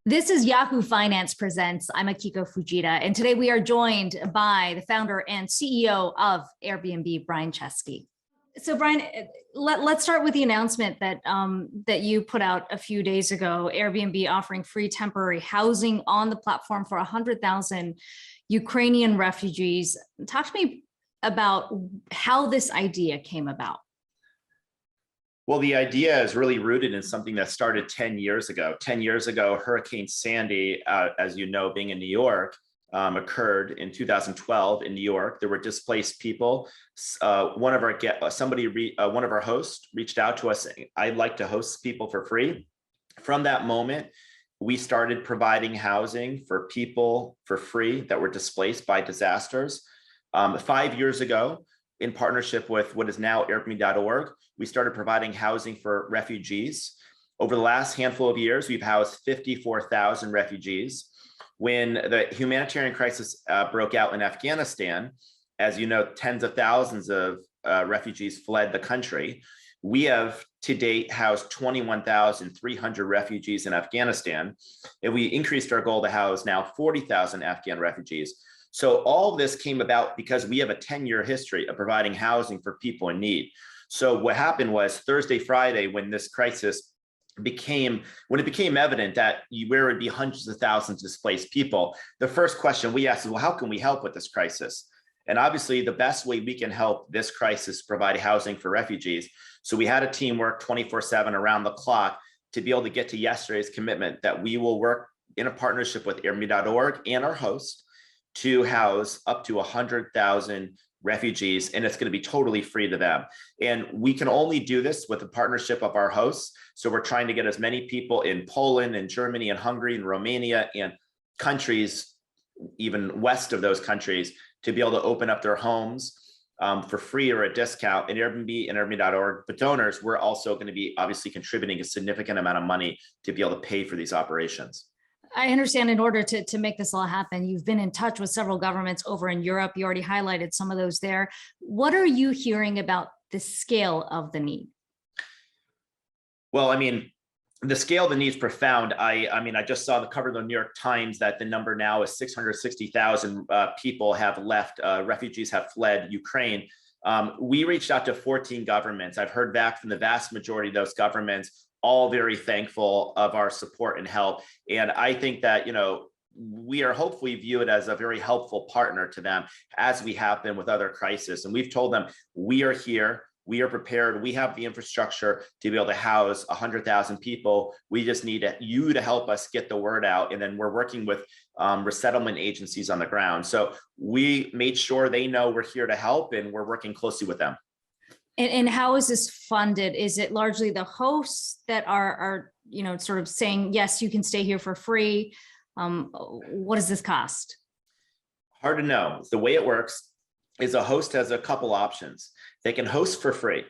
This is Yahoo Finance Presents. I'm Akiko Fujita, and today we are joined by the founder and CEO of Airbnb, Brian Chesky. So, Brian, let's start with the announcement that that you put out a few days ago. Airbnb offering free temporary housing on the platform for 100,000 Ukrainian refugees. Talk to me about how this idea came about. Well, the idea is really rooted in something that started 10 years ago. 10 years ago, Hurricane Sandy, as you know, being in New York, occurred in 2012 in New York. There were displaced people. One of our hosts reached out to us saying, "I'd like to host people for free." From that moment, we started providing housing for people for free that were displaced by disasters. 5 years ago, in partnership with what is now Airbnb.org, we started providing housing for refugees. Over the last handful of years, we've housed 54,000 refugees. When the humanitarian crisis broke out in Afghanistan, as you know, tens of thousands of refugees fled the country. We have to date housed 21,300 refugees in Afghanistan, and we increased our goal to house now 40,000 Afghan refugees. So all of this came about because we have a 10-year history of providing housing for people in need. So what happened was Thursday, Friday, when this crisis became evident that there would be hundreds of thousands of displaced people, the first question we asked is, well, how can we help with this crisis? And obviously the best way we can help this crisis is provide housing for refugees. So we had a team work 24/7 around the clock to be able to get to yesterday's commitment that we will work in a partnership with Airbnb.org and our host to house up to 100,000 refugees, and it's going to be totally free to them. And we can only do this with the partnership of our hosts. So we're trying to get as many people in Poland and Germany and Hungary and Romania and countries even west of those countries to be able to open up their homes for free or a discount. And Airbnb and Airbnb.org, but donors, we're also going to be obviously contributing a significant amount of money to be able to pay for these operations. I understand in order to make this all happen, you've been in touch with several governments over in Europe. You already highlighted some of those there. What are you hearing about the scale of the need? Well, I mean, the scale of the need is profound. I just saw the cover of the New York Times that the number now is 660,000 people have left, refugees have fled Ukraine. We reached out to 14 governments. I've heard back from the vast majority of those governments, all very thankful of our support and help. And I think that, we are hopefully viewed as a very helpful partner to them as we have been with other crises. And we've told them, we are here, we are prepared, we have the infrastructure to be able to house 100,000 people. We just need you to help us get the word out. And then we're working with resettlement agencies on the ground. So we made sure they know we're here to help, and we're working closely with them. And how is this funded? Is it largely the hosts that are sort of saying, yes, you can stay here for free? What does this cost? Hard to know. The way it works is a host has a couple options. They can host for free.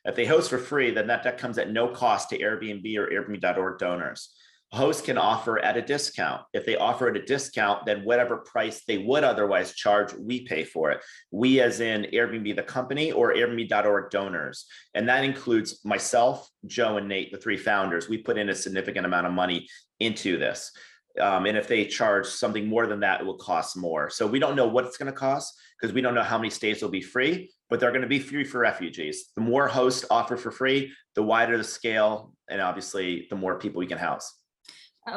If they host for free, then that comes at no cost to Airbnb or Airbnb.org donors. Hosts can offer at a discount. If they offer at a discount, then whatever price they would otherwise charge, we pay for it. We as in Airbnb, the company, or Airbnb.org donors. And that includes myself, Joe, and Nate, the three founders. We put in a significant amount of money into this. And if they charge something more than that, it will cost more. So we don't know what it's going to cost because we don't know how many stays will be free, but they're going to be free for refugees. The more hosts offer for free, the wider the scale, and obviously the more people we can house.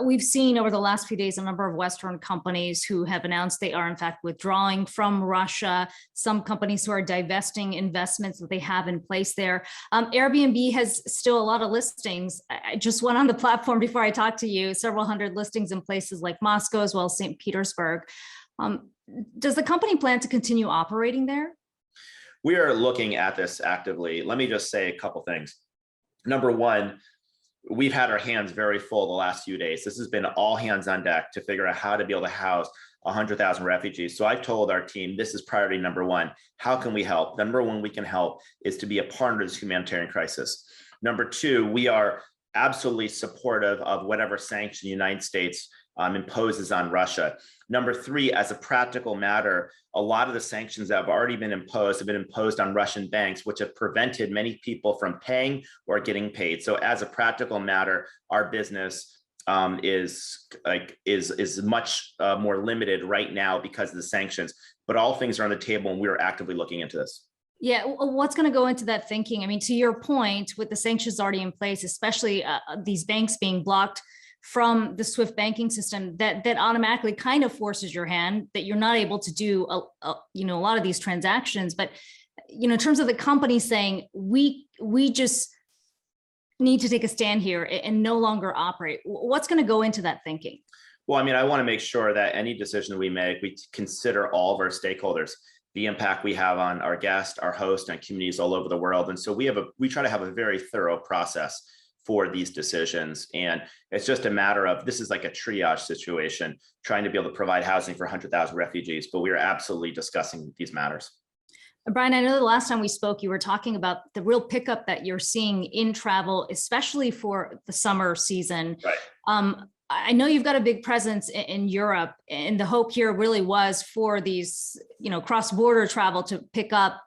We've seen over the last few days a number of Western companies who have announced they are in fact withdrawing from Russia, some companies who are divesting investments that they have in place there. Airbnb has still a lot of listings. I just went on the platform before I talked to you, several hundred listings in places like Moscow as well as St. Petersburg. Does the company plan to continue operating there? We are looking at this actively. Let me just say a couple things. Number one, we've had our hands very full the last few days. This has been all hands on deck to figure out how to be able to house 100,000 refugees. So I've told our team, this is priority number one. How can we help? Number one, we can help is to be a partner to this humanitarian crisis. Number two, we are absolutely supportive of whatever sanction the United States imposes on Russia. Number three, as a practical matter, a lot of the sanctions that have already been imposed have been imposed on Russian banks, which have prevented many people from paying or getting paid. So as a practical matter, our business is much more limited right now because of the sanctions. But all things are on the table, and we are actively looking into this. Yeah, what's going to go into that thinking? I mean, to your point, with the sanctions already in place, especially these banks being blocked from the SWIFT banking system, that automatically kind of forces your hand, that you're not able to do a lot of these transactions. But in terms of the company saying we just need to take a stand here and no longer operate, what's going to go into that thinking? Well, I mean, I want to make sure that any decision we make, we consider all of our stakeholders, the impact we have on our guests, our hosts, and communities all over the world. And so we try to have a very thorough process for these decisions. And it's just a matter of, this is like a triage situation, trying to be able to provide housing for 100,000 refugees, but we are absolutely discussing these matters. Brian, I know the last time we spoke, you were talking about the real pickup that you're seeing in travel, especially for the summer season. Right. I know you've got a big presence in Europe, and the hope here really was for these, cross-border travel to pick up.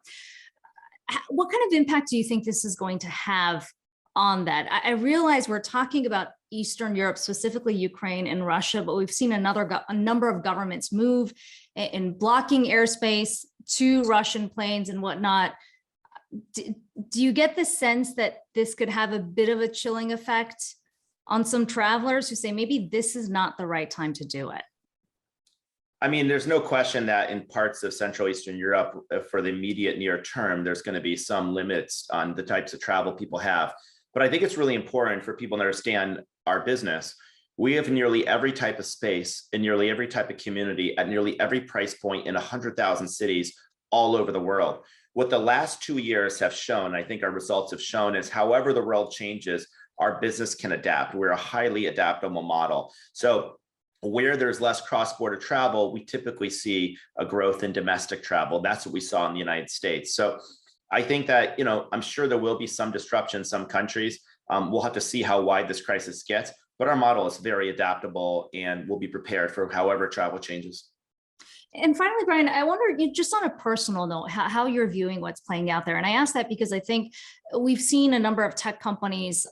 What kind of impact do you think this is going to have on that? I realize we're talking about Eastern Europe, specifically Ukraine and Russia, but we've seen a number of governments move in blocking airspace to Russian planes and whatnot. Do you get the sense that this could have a bit of a chilling effect on some travelers who say maybe this is not the right time to do it? I mean, there's no question that in parts of Central Eastern Europe, for the immediate near term, there's going to be some limits on the types of travel people have. But I think it's really important for people to understand our business. We have nearly every type of space in nearly every type of community at nearly every price point in 100,000 cities all over the world. What the last 2 years have shown, I think our results have shown, is however the world changes, our business can adapt. We're a highly adaptable model. So where there's less cross-border travel, we typically see a growth in domestic travel. That's what we saw in the United States. So I think that, I'm sure there will be some disruption in some countries. We'll have to see how wide this crisis gets, but our model is very adaptable and we'll be prepared for however travel changes. And finally, Brian, I wonder, just on a personal note, how you're viewing what's playing out there. And I ask that because I think we've seen a number of tech companies,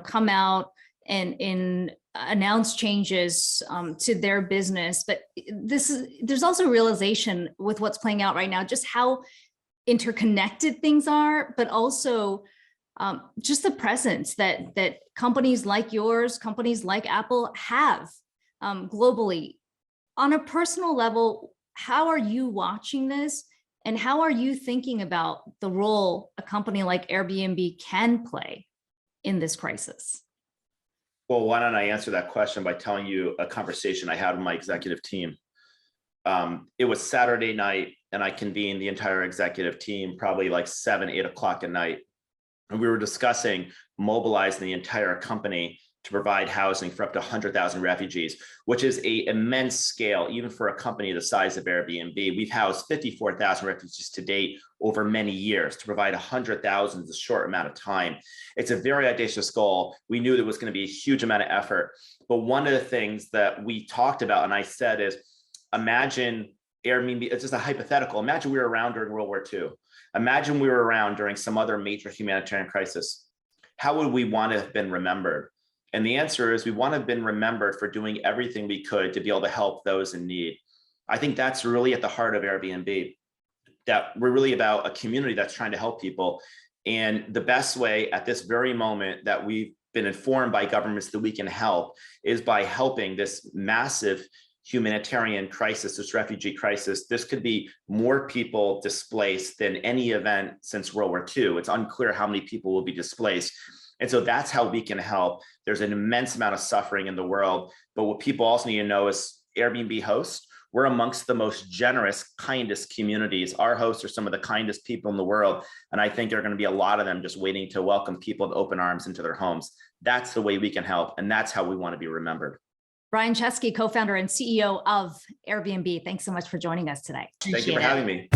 come out and announce changes to their business. But there's also realization with what's playing out right now, just how interconnected things are, but also just the presence that companies like yours, companies like Apple have globally. On a personal level, how are you watching this, and how are you thinking about the role a company like Airbnb can play in this crisis? Well, why don't I answer that question by telling you a conversation I had with my executive team. It was Saturday night, and I convened the entire executive team probably like 7, 8 o'clock at night. And we were discussing mobilizing the entire company to provide housing for up to 100,000 refugees, which is an immense scale, even for a company the size of Airbnb. We've housed 54,000 refugees to date over many years. To provide 100,000 in a short amount of time, it's a very audacious goal. We knew there was going to be a huge amount of effort. But one of the things that we talked about, and I said, is imagine Airbnb, it's just a hypothetical. Imagine we were around during World War II. Imagine we were around during some other major humanitarian crisis. How would we want to have been remembered? And the answer is we want to have been remembered for doing everything we could to be able to help those in need. I think that's really at the heart of Airbnb, that we're really about a community that's trying to help people. And the best way at this very moment that we've been informed by governments that we can help is by helping this massive humanitarian crisis, this refugee crisis. This could be more people displaced than any event since World War II. It's unclear how many people will be displaced. And so that's how we can help. There's an immense amount of suffering in the world. But what people also need to know is Airbnb hosts, we're amongst the most generous, kindest communities. Our hosts are some of the kindest people in the world. And I think there are going to be a lot of them just waiting to welcome people with open arms into their homes. That's the way we can help. And that's how we want to be remembered. Brian Chesky, co-founder and CEO of Airbnb. Thanks so much for joining us today. Thank you for having me.